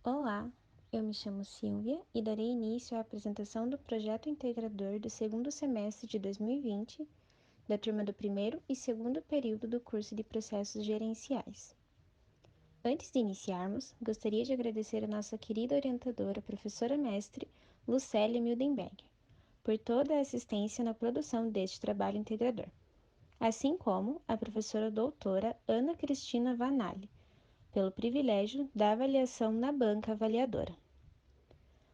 Olá, eu me chamo Silvia e darei início à apresentação do projeto integrador do segundo semestre de 2020, da turma do primeiro e segundo período do curso de Processos Gerenciais. Antes de iniciarmos, gostaria de agradecer a nossa querida orientadora, professora mestre Lucélia Mildenberger, por toda a assistência na produção deste trabalho integrador, assim como a professora doutora Ana Cristina Vanali, pelo privilégio da avaliação na banca avaliadora.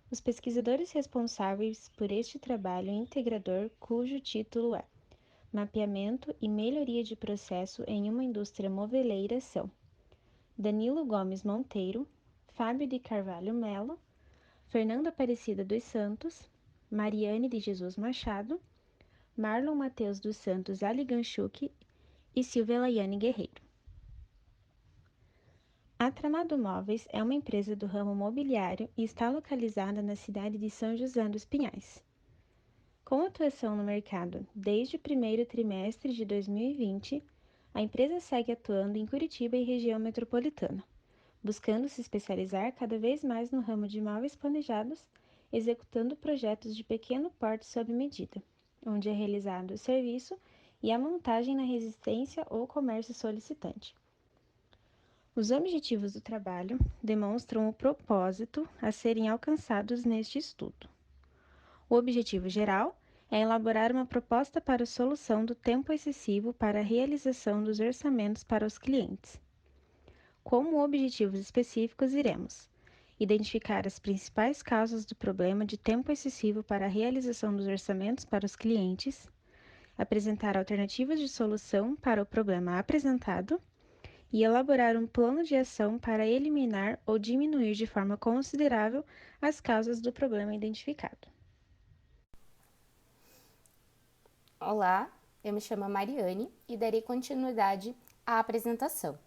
Os pesquisadores responsáveis por este trabalho integrador, cujo título é Mapeamento e Melhoria de Processo em uma Indústria Moveleira, são Danilo Gomes Monteiro, Fábio de Carvalho Melo, Fernanda Aparecida dos Santos, Mariane de Jesus Machado, Marlon Mateus dos Santos Aliganchuk e Silvia Laiane Guerreiro. A Tramado Móveis é uma empresa do ramo mobiliário e está localizada na cidade de São José dos Pinhais. Com atuação no mercado desde o primeiro trimestre de 2020, a empresa segue atuando em Curitiba e região metropolitana, buscando se especializar cada vez mais no ramo de móveis planejados, executando projetos de pequeno porte sob medida, onde é realizado o serviço e a montagem na residência ou comércio solicitante. Os objetivos do trabalho demonstram o propósito a serem alcançados neste estudo. O objetivo geral é elaborar uma proposta para a solução do tempo excessivo para a realização dos orçamentos para os clientes. Como objetivos específicos, iremos identificar as principais causas do problema de tempo excessivo para a realização dos orçamentos para os clientes, apresentar alternativas de solução para o problema apresentado e elaborar um plano de ação para eliminar ou diminuir de forma considerável as causas do problema identificado. Olá, eu me chamo Mariane e darei continuidade à apresentação.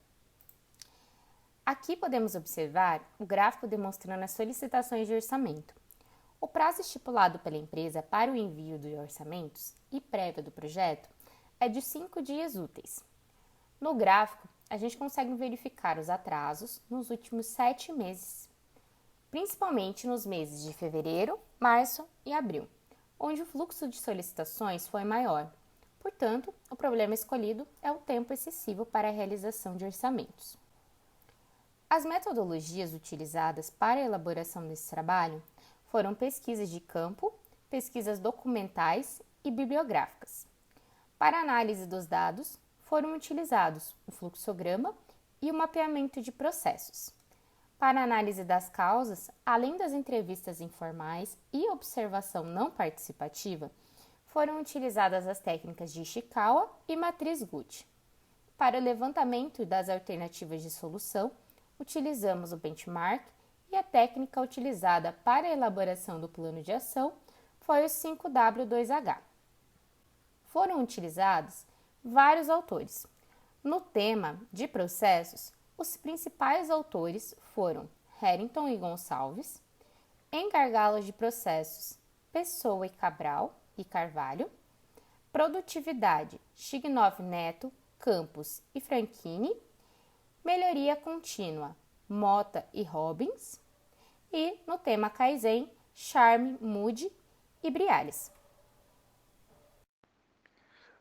Aqui podemos observar o gráfico demonstrando as solicitações de orçamento. O prazo estipulado pela empresa para o envio de orçamentos e prévia do projeto é de 5 dias úteis. No gráfico, a gente consegue verificar os atrasos nos últimos 7 meses, principalmente nos meses de fevereiro, março e abril, onde o fluxo de solicitações foi maior. Portanto, o problema escolhido é o tempo excessivo para a realização de orçamentos. As metodologias utilizadas para a elaboração desse trabalho foram pesquisas de campo, pesquisas documentais e bibliográficas. Para a análise dos dados, foram utilizados o fluxograma e o mapeamento de processos. Para a análise das causas, além das entrevistas informais e observação não participativa, foram utilizadas as técnicas de Ishikawa e matriz Guth. Para o levantamento das alternativas de solução, utilizamos o benchmark e a técnica utilizada para a elaboração do plano de ação foi o 5W2H. Foram utilizados vários autores. No tema de processos, os principais autores foram Harrington e Gonçalves, em gargalos de processos, Pessoa e Cabral e Carvalho, produtividade, Chignov Neto, Campos e Franchini, melhoria contínua, Mota e Robbins, e no tema Kaizen, Charme, Moody e Briales.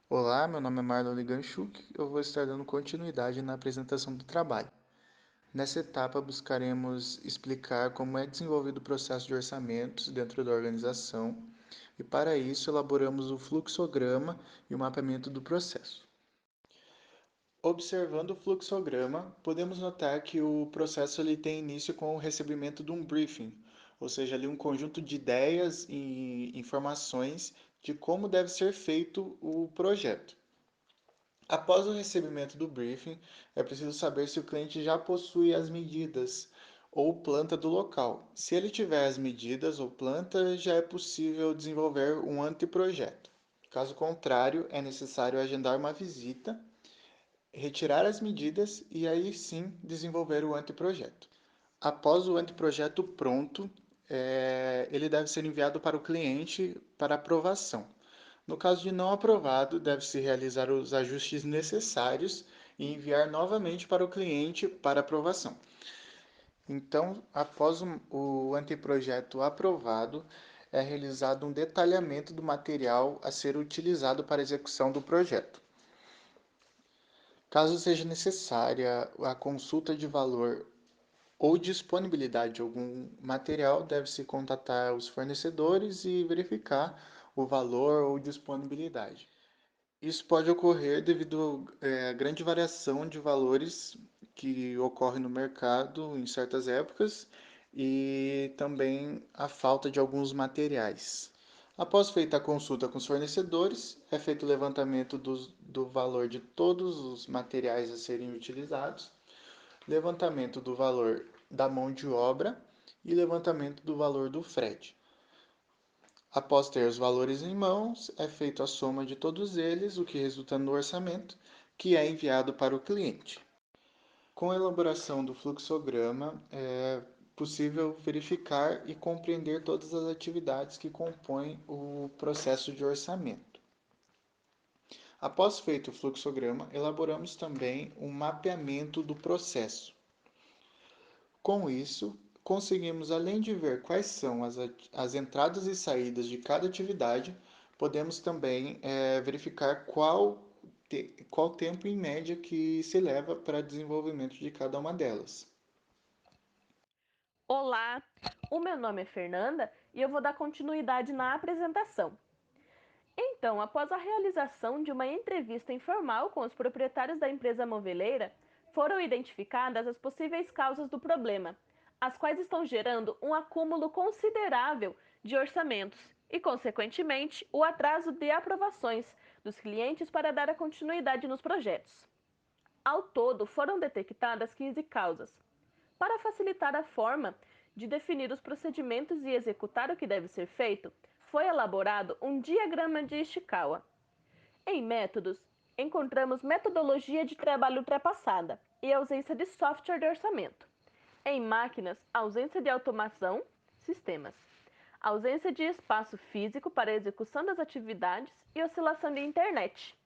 Olá, meu nome é Marlon Liganchuk. Eu vou estar dando continuidade na apresentação do trabalho. Nessa etapa, buscaremos explicar como é desenvolvido o processo de orçamentos dentro da organização e, para isso, elaboramos o fluxograma e o mapeamento do processo. Observando o fluxograma, podemos notar que o processo ele tem início com o recebimento de um briefing, ou seja, ali um conjunto de ideias e informações de como deve ser feito o projeto. Após o recebimento do briefing, é preciso saber se o cliente já possui as medidas ou planta do local. Se ele tiver as medidas ou planta, já é possível desenvolver um anteprojeto. Caso contrário, é necessário agendar uma visita, retirar as medidas e aí sim desenvolver o anteprojeto. Após o anteprojeto pronto, ele deve ser enviado para o cliente para aprovação. No caso de não aprovado, deve-se realizar os ajustes necessários e enviar novamente para o cliente para aprovação. Então, após o anteprojeto aprovado, é realizado um detalhamento do material a ser utilizado para a execução do projeto. Caso seja necessária a consulta de valor ou disponibilidade de algum material, deve-se contatar os fornecedores e verificar o valor ou disponibilidade. Isso pode ocorrer devido à grande variação de valores que ocorre no mercado em certas épocas e também a falta de alguns materiais. Após feita a consulta com os fornecedores, é feito o levantamento do valor de todos os materiais a serem utilizados, levantamento do valor da mão de obra e levantamento do valor do frete. Após ter os valores em mãos, é feita a soma de todos eles, o que resulta no orçamento, que é enviado para o cliente. Com a elaboração do fluxograma, é possível verificar e compreender todas as atividades que compõem o processo de orçamento. Após feito o fluxograma, elaboramos também um mapeamento do processo. Com isso, conseguimos, além de ver quais são as entradas e saídas de cada atividade, podemos também verificar qual tempo em média que se leva para desenvolvimento de cada uma delas. Olá, o meu nome é Fernanda e eu vou dar continuidade na apresentação. Então, após a realização de uma entrevista informal com os proprietários da empresa moveleira, foram identificadas as possíveis causas do problema, as quais estão gerando um acúmulo considerável de orçamentos e, consequentemente, o atraso de aprovações dos clientes para dar a continuidade nos projetos. Ao todo, foram detectadas 15 causas. Para facilitar a forma de definir os procedimentos e executar o que deve ser feito, foi elaborado um diagrama de Ishikawa. Em métodos, encontramos metodologia de trabalho ultrapassada e ausência de software de orçamento. Em máquinas, ausência de automação, sistemas. Ausência de espaço físico para a execução das atividades e oscilação de internet.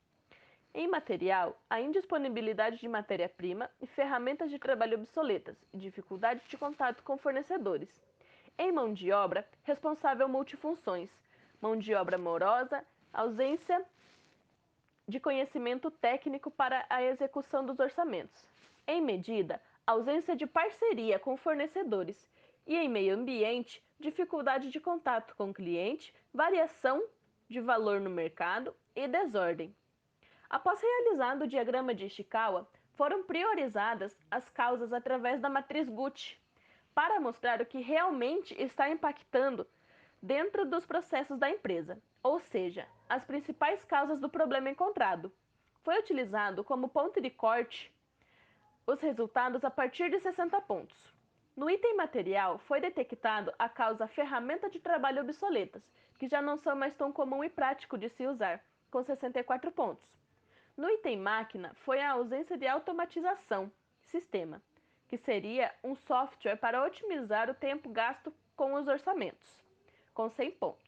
Em material, a indisponibilidade de matéria-prima e ferramentas de trabalho obsoletas e dificuldade de contato com fornecedores. Em mão de obra, responsável multifunções, mão de obra morosa, ausência de conhecimento técnico para a execução dos orçamentos. Em medida, ausência de parceria com fornecedores. E em meio ambiente, dificuldade de contato com o cliente, variação de valor no mercado e desordem. Após realizado o diagrama de Ishikawa, foram priorizadas as causas através da matriz Gucci, para mostrar o que realmente está impactando dentro dos processos da empresa, ou seja, as principais causas do problema encontrado. Foi utilizado como ponto de corte os resultados a partir de 60 pontos. No item material, foi detectado a causa ferramenta de trabalho obsoletas, que já não são mais tão comum e prático de se usar, com 64 pontos. No item máquina, foi a ausência de automatização, sistema, que seria um software para otimizar o tempo gasto com os orçamentos, com 100 pontos.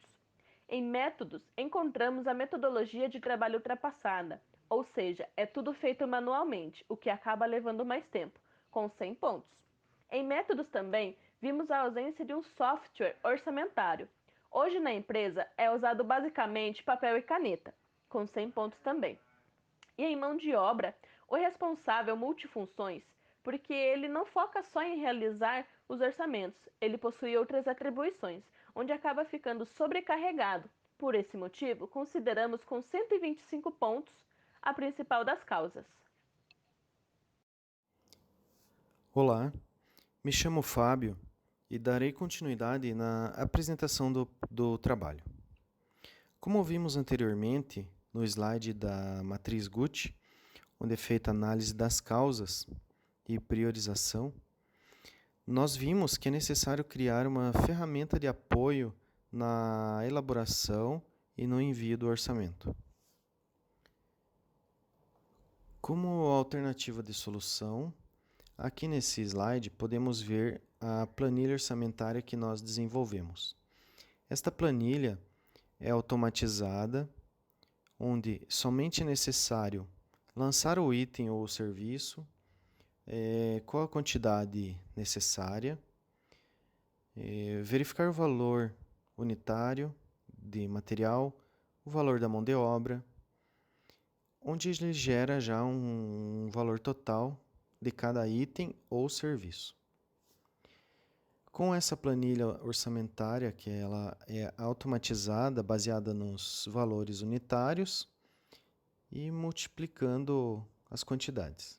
Em métodos, encontramos a metodologia de trabalho ultrapassada, ou seja, é tudo feito manualmente, o que acaba levando mais tempo, com 100 pontos. Em métodos também, vimos a ausência de um software orçamentário. Hoje na empresa é usado basicamente papel e caneta, com 100 pontos também. E em mão de obra, o responsável multifunções, porque ele não foca só em realizar os orçamentos, ele possui outras atribuições, onde acaba ficando sobrecarregado. Por esse motivo, consideramos com 125 pontos a principal das causas. Olá, me chamo Fábio e darei continuidade na apresentação do trabalho. Como vimos anteriormente no slide da matriz Gucci, onde é feita a análise das causas e priorização, nós vimos que é necessário criar uma ferramenta de apoio na elaboração e no envio do orçamento. Como alternativa de solução, aqui nesse slide podemos ver a planilha orçamentária que nós desenvolvemos. Esta planilha é automatizada, onde somente é necessário lançar o item ou o serviço, qual a quantidade necessária, verificar o valor unitário de material, o valor da mão de obra, onde ele gera já um valor total de cada item ou serviço. Com essa planilha orçamentária, que ela é automatizada, baseada nos valores unitários e multiplicando as quantidades.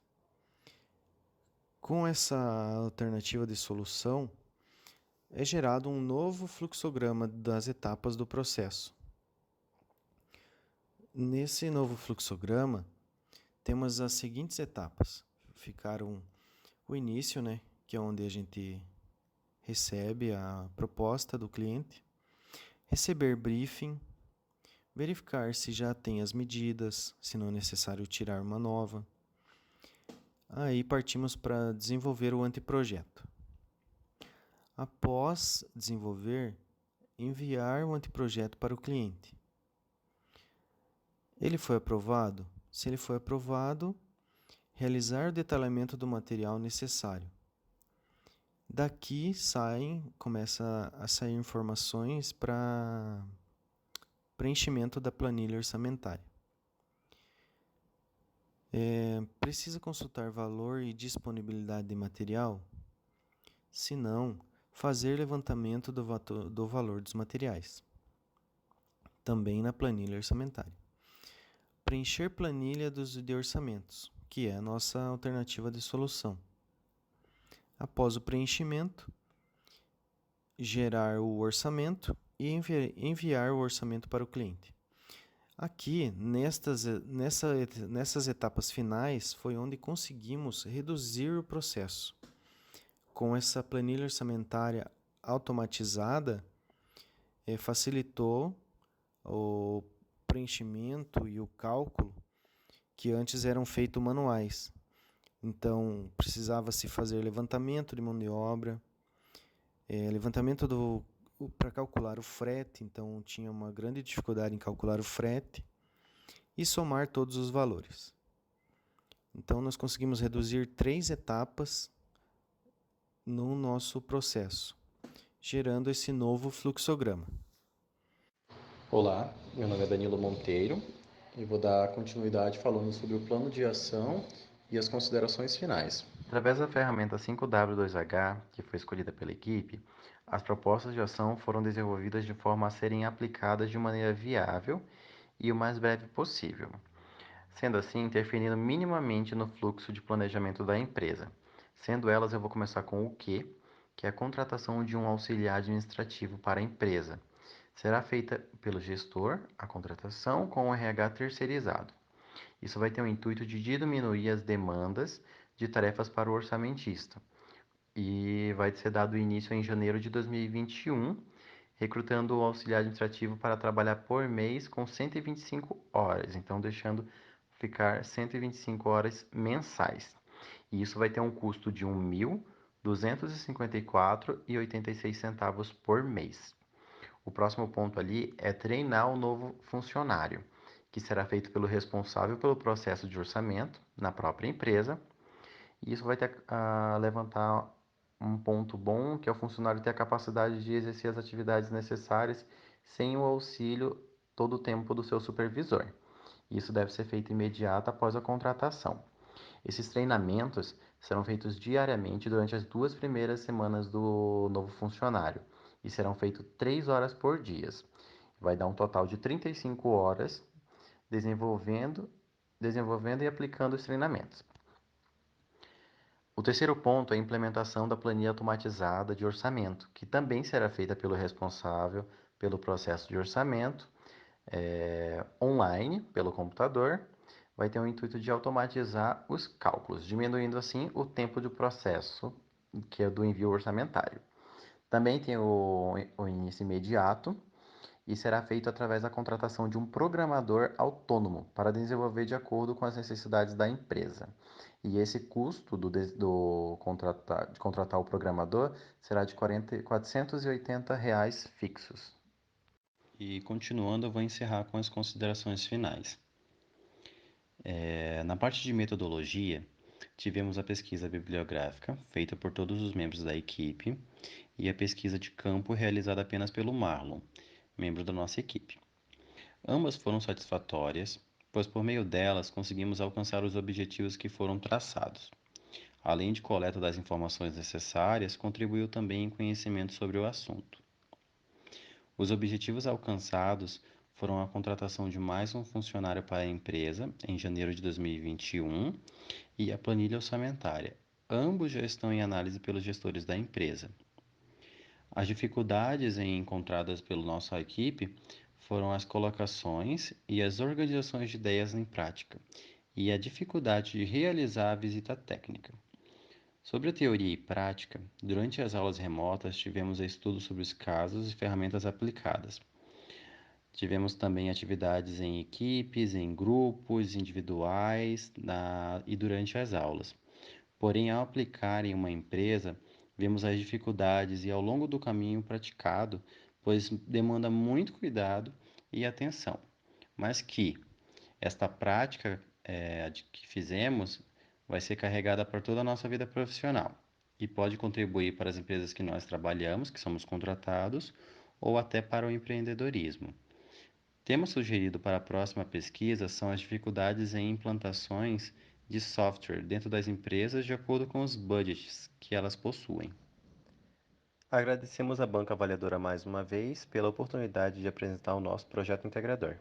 Com essa alternativa de solução, é gerado um novo fluxograma das etapas do processo. Nesse novo fluxograma, temos as seguintes etapas. Ficaram o início, que é onde a gente recebe a proposta do cliente, receber briefing, verificar se já tem as medidas, se não é necessário tirar uma nova. Aí partimos para desenvolver o anteprojeto. Após desenvolver, enviar o anteprojeto para o cliente. Ele foi aprovado? Se ele foi aprovado, realizar o detalhamento do material necessário. Daqui começa a sair informações para preenchimento da planilha orçamentária. Precisa consultar valor e disponibilidade de material? Se não, fazer levantamento do valor dos materiais. Também na planilha orçamentária. Preencher planilha de orçamentos, que é a nossa alternativa de solução. Após o preenchimento, gerar o orçamento e enviar o orçamento para o cliente. Aqui, nessas etapas finais, foi onde conseguimos reduzir o processo. Com essa planilha orçamentária automatizada, facilitou o preenchimento e o cálculo que antes eram feitos manuais. Então, precisava-se fazer levantamento de mão de obra, levantamento para calcular o frete, então tinha uma grande dificuldade em calcular o frete e somar todos os valores. Então, nós conseguimos reduzir 3 etapas no nosso processo, gerando esse novo fluxograma. Olá, meu nome é Danilo Monteiro e vou dar continuidade falando sobre o plano de ação e as considerações finais. Através da ferramenta 5W2H, que foi escolhida pela equipe, as propostas de ação foram desenvolvidas de forma a serem aplicadas de maneira viável e o mais breve possível, sendo assim interferindo minimamente no fluxo de planejamento da empresa. Sendo elas, eu vou começar com o que é a contratação de um auxiliar administrativo para a empresa. Será feita pelo gestor a contratação com o RH terceirizado. Isso vai ter o intuito de diminuir as demandas de tarefas para o orçamentista. E vai ser dado início em janeiro de 2021, recrutando o auxiliar administrativo para trabalhar por mês com 125 horas, então deixando ficar 125 horas mensais. E isso vai ter um custo de R$ 1.254,86 por mês. O próximo ponto ali é treinar o novo funcionário, que será feito pelo responsável pelo processo de orçamento na própria empresa. E isso vai levantar um ponto bom, que é o funcionário ter a capacidade de exercer as atividades necessárias sem o auxílio todo o tempo do seu supervisor. Isso deve ser feito imediato após a contratação. Esses treinamentos serão feitos diariamente durante as 2 primeiras semanas do novo funcionário e serão feitos 3 horas por dia. Vai dar um total de 35 horas desenvolvendo e aplicando os treinamentos. O terceiro ponto é a implementação da planilha automatizada de orçamento, que também será feita pelo responsável pelo processo de orçamento, online, pelo computador. Vai ter o intuito de automatizar os cálculos, diminuindo assim o tempo de processo, que é do envio orçamentário. Também tem o início imediato e será feito através da contratação de um programador autônomo para desenvolver de acordo com as necessidades da empresa. E esse custo de contratar o programador será de R$ 480 fixos. E continuando, eu vou encerrar com as considerações finais. Na parte de metodologia, tivemos a pesquisa bibliográfica, feita por todos os membros da equipe, e a pesquisa de campo realizada apenas pelo Marlon, membro da nossa equipe. Ambas foram satisfatórias, pois por meio delas conseguimos alcançar os objetivos que foram traçados. Além de coleta das informações necessárias, contribuiu também em conhecimento sobre o assunto. Os objetivos alcançados foram a contratação de mais um funcionário para a empresa em janeiro de 2021 e a planilha orçamentária. Ambos já estão em análise pelos gestores da empresa. As dificuldades encontradas pela nossa equipe foram as colocações e as organizações de ideias em prática, e a dificuldade de realizar a visita técnica. Sobre a teoria e prática, durante as aulas remotas tivemos estudos sobre os casos e ferramentas aplicadas. Tivemos também atividades em equipes, em grupos, individuais e durante as aulas. Porém, ao aplicar em uma empresa, vemos as dificuldades e ao longo do caminho praticado, pois demanda muito cuidado e atenção, mas que esta prática que fizemos vai ser carregada para toda a nossa vida profissional e pode contribuir para as empresas que nós trabalhamos, que somos contratados, ou até para o empreendedorismo. Tema sugerido para a próxima pesquisa são as dificuldades em implantações de software dentro das empresas de acordo com os budgets que elas possuem. Agradecemos à banca avaliadora mais uma vez pela oportunidade de apresentar o nosso projeto integrador.